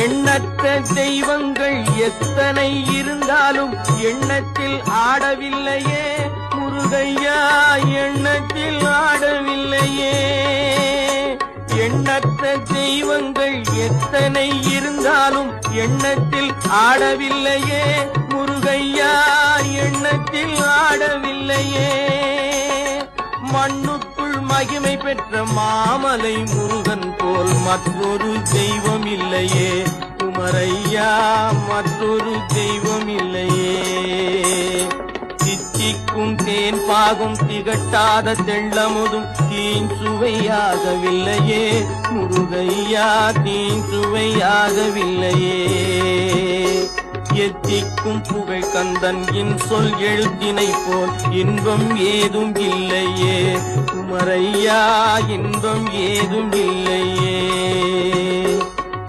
எண்ணற்ற தெய்வங்கள் எத்தனை இருந்தாலும் எண்ணத்தில் ஆடவில்லையே முருகையா, எண்ணத்தில் ஆடவில்லையே. எண்ணற்ற தெய்வங்கள் எத்தனை இருந்தாலும் எண்ணத்தில் ஆடவில்லையே முருகையா, எண்ணத்தில் ஆடவில்லையே. மண்ணுக்குள் மகிமை பெற்ற மாமலை முருகன் போல் மற்றொரு தெய்வம் இல்லையே குமரையா, மற்றொரு தெய்வம் இல்லையே. தித்திக்கும் தேன் பாகும் திகட்டாத தெள்ளமுதும் தீன் சுவையாகவில்லையே முருகையா, தீன் சுவையாகவில்லையே. எத்திக்கும் புகழ் கந்தன் என் சொல் எழுத்தினை போல் இன்பம் ஏதும் இல்லையே குமரையா, இன்பம் ஏதும் இல்லையே.